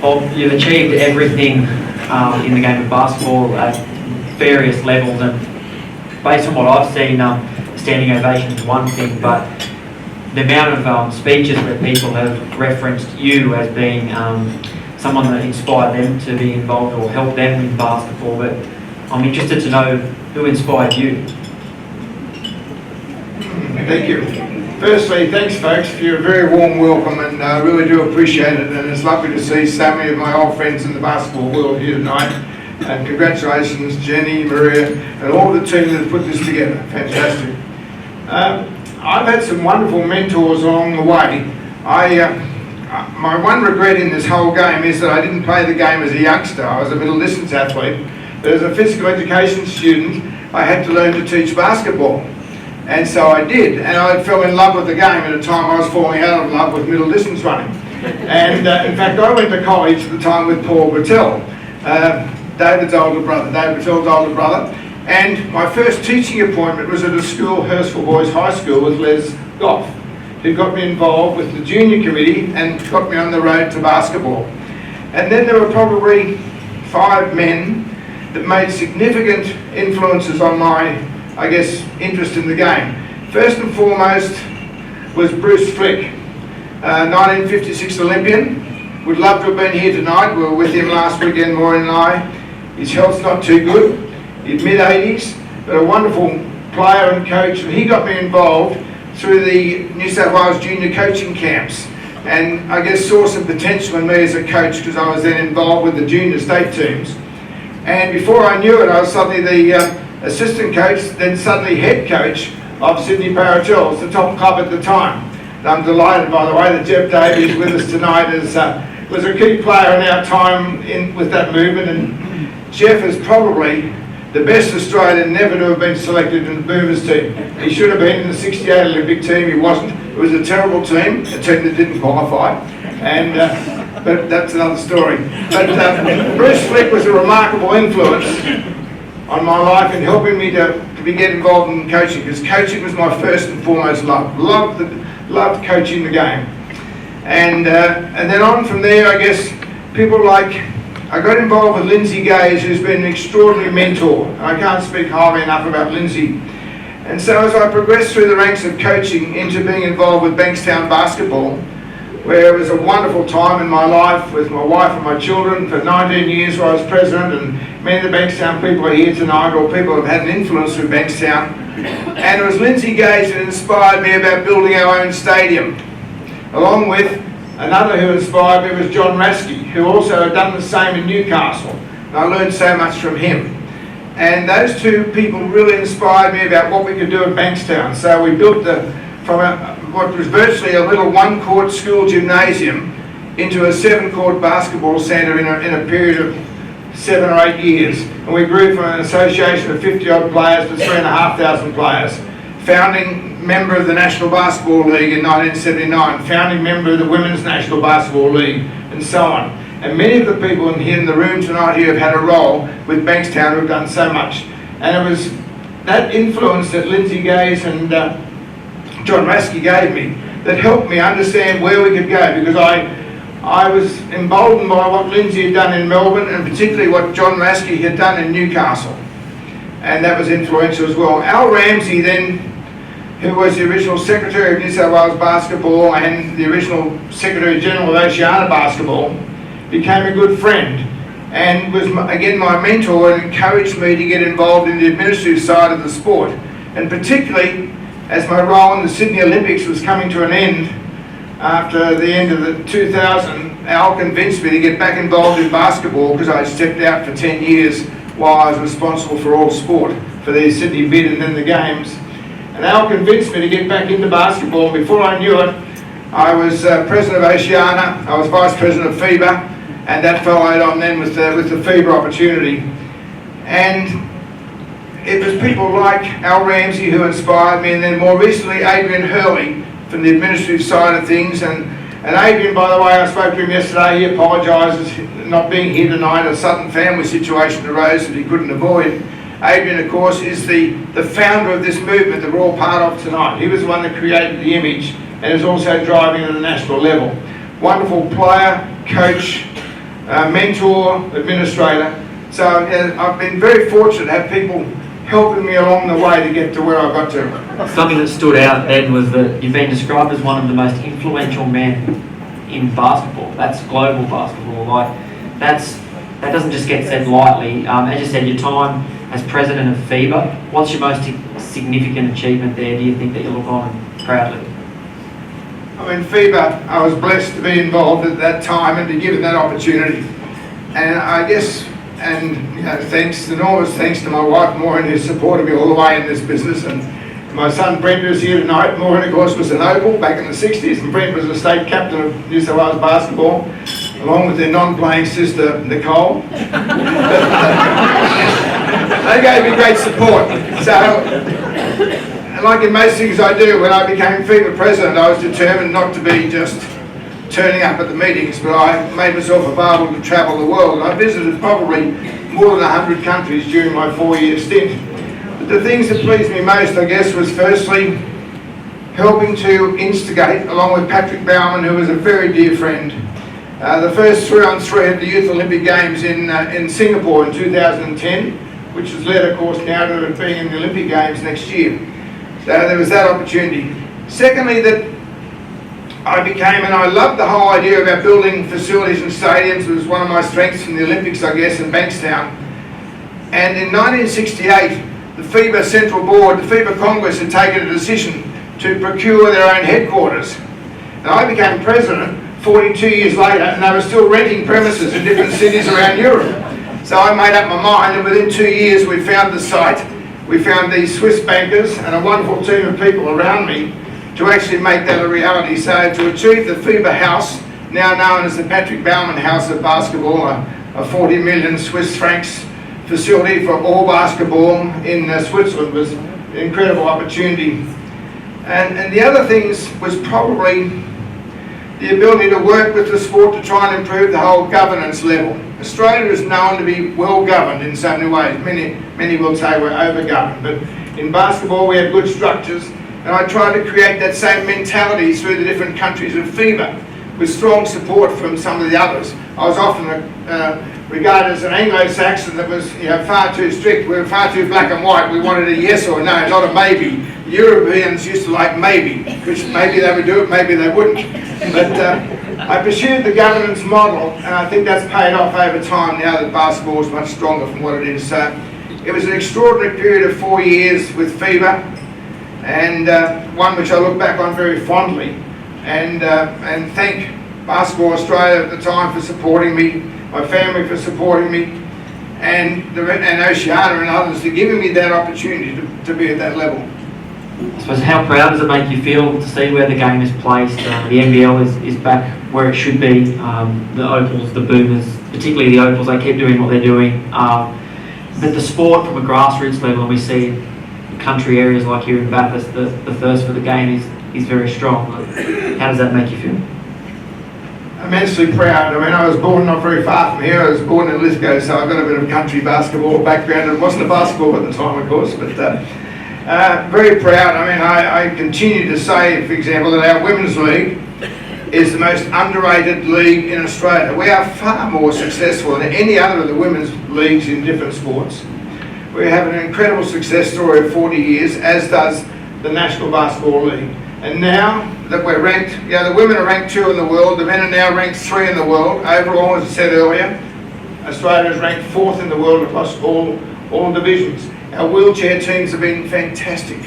you've achieved everything in the game of basketball at various levels, and based on what I've seen, standing ovation is one thing, but the amount of speeches where people have referenced you as being someone that inspired them to be involved or helped them in basketball, but I'm interested to know who inspired you. Thank you. Firstly, thanks folks for your very warm welcome, and I really do appreciate it, and it's lovely to see so many of my old friends in the basketball world here tonight, and congratulations Jenny, Maria and all the team that have put this together. Fantastic. I've had some wonderful mentors along the way. My one regret in this whole game is that I didn't play the game as a youngster. I was a middle distance athlete, but as a physical education student I had to learn to teach basketball. And so I did, and I fell in love with the game at a time I was falling out of love with middle distance running. And in fact I went to college at the time with Paul Bertell, David Bertell's older brother, and my first teaching appointment was at a school, Hurstville Boys High School, with Les Goff, who got me involved with the junior committee and got me on the road to basketball. And then there were probably 5 men that made significant influences on my, I guess, interest in the game. First and foremost was Bruce Flick, 1956 Olympian. Would love to have been here tonight. We were with him last weekend, Maureen and I. His health's not too good. He's mid-80s, but a wonderful player and coach, and he got me involved through the New South Wales junior coaching camps, and I guess saw some potential in me as a coach because I was then involved with the junior state teams. And before I knew it, I was suddenly the assistant coach, then suddenly head coach of Sydney Parachels, the top club at the time. And I'm delighted, by the way, that Jeff Davies with us tonight was a key player in our time with that movement, and Jeff is probably the best Australian never to have been selected in the Boomers team. He should have been in the 68 Olympic team, he wasn't. It was a terrible team, a team that didn't qualify, and but that's another story. But Bruce Flick was a remarkable influence on my life in helping me to get involved in coaching, because coaching was my first and foremost love. Loved coaching the game. And then on from there, I guess, people like, I got involved with Lindsay Gaze, who's been an extraordinary mentor. I can't speak highly enough about Lindsay. And so as I progressed through the ranks of coaching into being involved with Bankstown basketball, where it was a wonderful time in my life with my wife and my children for 19 years where I was president, and many of the Bankstown people are here tonight, or people have had an influence through Bankstown. And it was Lindsay Gaze that inspired me about building our own stadium, along with another who inspired me was John Rasky, who also had done the same in Newcastle. And I learned so much from him. And those two people really inspired me about what we could do at Bankstown. So we built what was virtually a little 1-court school gymnasium into a 7-court basketball centre in a period of 7 or 8 years. And we grew from an association of 50-odd players to 3,500 players. Founding member of the National Basketball League in 1979, founding member of the Women's National Basketball League, and so on. And many of the people here in the room tonight here have had a role with Bankstown who have done so much. And it was that influence that Lindsay Gaze and John Rasky gave me that helped me understand where we could go, because I was emboldened by what Lindsay had done in Melbourne, and particularly what John Rasky had done in Newcastle. And that was influential as well. Al Ramsey then, who was the original Secretary of New South Wales Basketball and the original Secretary General of Oceania Basketball, became a good friend and was again my mentor and encouraged me to get involved in the administrative side of the sport. And particularly as my role in the Sydney Olympics was coming to an end after the end of the 2000, Al convinced me to get back involved in basketball because I stepped out for 10 years while I was responsible for all sport for the Sydney bid and then the games. And Al convinced me to get back into basketball, and before I knew it, I was president of Oceania, I was vice president of FIBA, and that followed on then with the FIBA opportunity. And it was people like Al Ramsey who inspired me, and then more recently Adrian Hurley from the administrative side of things. And Adrian, by the way, I spoke to him yesterday, he apologises not being here tonight. A sudden family situation arose that he couldn't avoid. Adrian, of course, is the founder of this movement that we're all part of tonight. He was the one that created the image and is also driving at a national level. Wonderful player, coach, mentor, administrator. So I've been very fortunate to have people helping me along the way to get to where I got to. Something that stood out then was that you've been described as one of the most influential men in basketball. That's global basketball. That doesn't just get said lightly. As you said, your time as president of FIBA, what's your most significant achievement there, do you think, that you look on proudly? I mean, FIBA, I was blessed to be involved at that time and to be given that opportunity. And I guess, and enormous thanks to my wife Maureen, who supported me all the way in this business, and my son Brent, who's here tonight. Maureen, of course, was an Opal back in the 60s, and Brent was the state captain of New South Wales basketball, along with their non-playing sister Nicole. They gave me great support. So, like in most things I do, when I became FIBA president, I was determined not to be just turning up at the meetings, but I made myself available to travel the world. I visited probably more than 100 countries during my 4-year stint. But the things that pleased me most, I guess, was firstly helping to instigate, along with Patrick Baumann, who was a very dear friend, the first 3-on-3 at the Youth Olympic Games in Singapore in 2010, which has led, of course, now to it being in the Olympic Games next year. So there was that opportunity. Secondly, that I became, and I loved the whole idea about building facilities and stadiums. It was one of my strengths in the Olympics, I guess, in Bankstown. And in 1968, the FIBA Central Board, the FIBA Congress, had taken a decision to procure their own headquarters. And I became president 42 years later, and they were still renting premises in different cities around Europe. So I made up my mind, and within 2 years we found the site. We found these Swiss bankers and a wonderful team of people around me to actually make that a reality. So to achieve the FIBA House, now known as the Patrick Baumann House of Basketball, a 40 million Swiss francs facility for all basketball in Switzerland, was an incredible opportunity. And the other things was probably the ability to work with the sport to try and improve the whole governance level. Australia is known to be well governed in so many ways. Many will say we're over governed, but in basketball we have good structures, and I try to create that same mentality through the different countries of FIBA, with strong support from some of the others. I was often regarded as an Anglo-Saxon that was far too strict. We were far too black and white. We wanted a yes or a no, not a maybe. The Europeans used to like maybe, which maybe they would do it, maybe they wouldn't. But I pursued the governance model, and I think that's paid off over time now that basketball is much stronger from what it is. So it was an extraordinary period of 4 years with FIBA, and one which I look back on very fondly, and thank Basketball Australia at the time for supporting me, my family for supporting me, and Oceania and others for giving me that opportunity to be at that level. I suppose, how proud does it make you feel to see where the game is placed? The NBL is back where it should be. The Opals, the Boomers, particularly the Opals, they keep doing what they're doing. But the sport from a grassroots level, and we see country areas like here in Bathurst, the thirst for the game is very strong. How does that make you feel? Immensely proud. I mean, I was born not very far from here. I was born in Lithgow, so I've got a bit of country basketball background. It wasn't a basketball at the time, of course, but very proud. I mean, I continue to say, for example, that our women's league is the most underrated league in Australia. We are far more successful than any other of the women's leagues in different sports. We have an incredible success story of 40 years, as does the National Basketball League. And now that we're ranked, the women are ranked 2 in the world, the men are now ranked 3 in the world. Overall, as I said earlier, Australia is ranked 4th in the world across all divisions. Our wheelchair teams have been fantastic.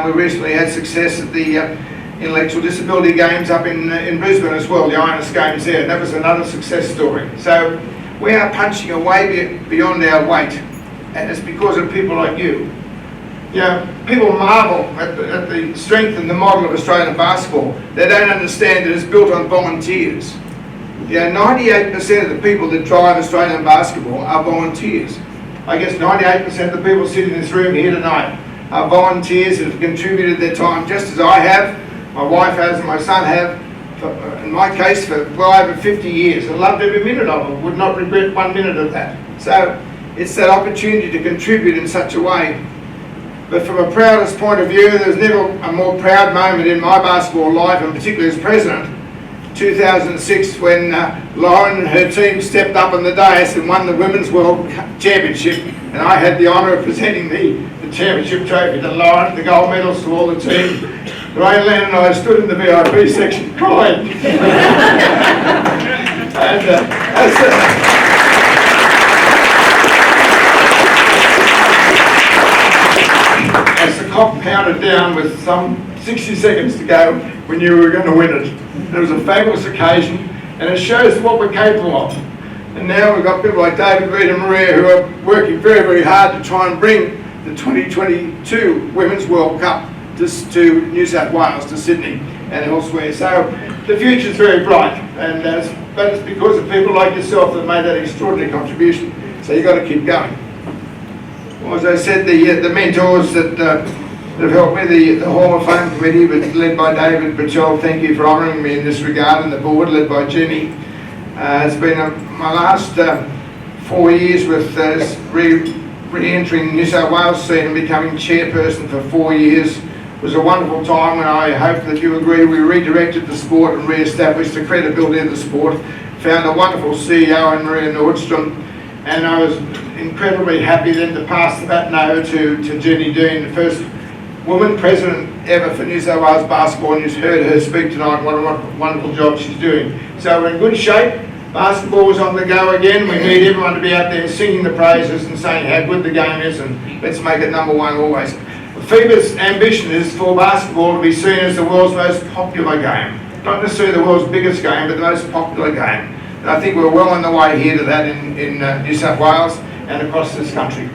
We recently had success at the Intellectual Disability Games up in Brisbane as well, the Ionis Games there, and that was another success story. So we are punching way beyond our weight, and it's because of people like you. People marvel at the strength and the model of Australian basketball. They don't understand that it's built on volunteers. 98% of the people that drive Australian basketball are volunteers. I guess 98% of the people sitting in this room here tonight are volunteers that have contributed their time, just as I have, my wife has, and my son have, in my case, for well over 50 years. I loved every minute of it, would not regret 1 minute of that. So it's that opportunity to contribute in such a way. But from a proudest point of view, there's never a more proud moment in my basketball life, and particularly as president, 2006 when Lauren and her team stepped up on the dais and won the Women's World Championship, and I had the honour of presenting the championship trophy to Lauren, the gold medals to all the team. Lorraine Lennon and I stood in the VIP section crying. And as the clock counted down with some 60 seconds to go, we knew we were going to win it. It was a fabulous occasion, and it shows what we're capable of. And now we've got people like David, Reid and Maria who are working very, very hard to try and bring the 2022 Women's World Cup to New South Wales, to Sydney and elsewhere. So the future's very bright, and but it's because of people like yourself that made that extraordinary contribution. So you've got to keep going. Well, as I said, the mentors that have helped me, the Hall of Fame committee, led by David Bachel, thank you for honouring me in this regard, and the board, led by Jenny. It's been my last 4 years with re-entering New South Wales scene and becoming chairperson for 4 years. It was a wonderful time, and I hope that you agree we redirected the sport and re-established the credibility of the sport. Found a wonderful CEO in Maria Nordstrom, and I was incredibly happy then to pass the baton over to Jenny Dean, the first woman president ever for New South Wales basketball, and you've heard her speak tonight. What a wonderful job she's doing. So we're in good shape. Basketball is on the go again. We need everyone to be out there singing the praises and saying how good the game is, and let's make it number one always. FIBA's ambition is for basketball to be seen as the world's most popular game. Not necessarily the world's biggest game, but the most popular game. And I think we're well on the way here to that in New South Wales and across this country.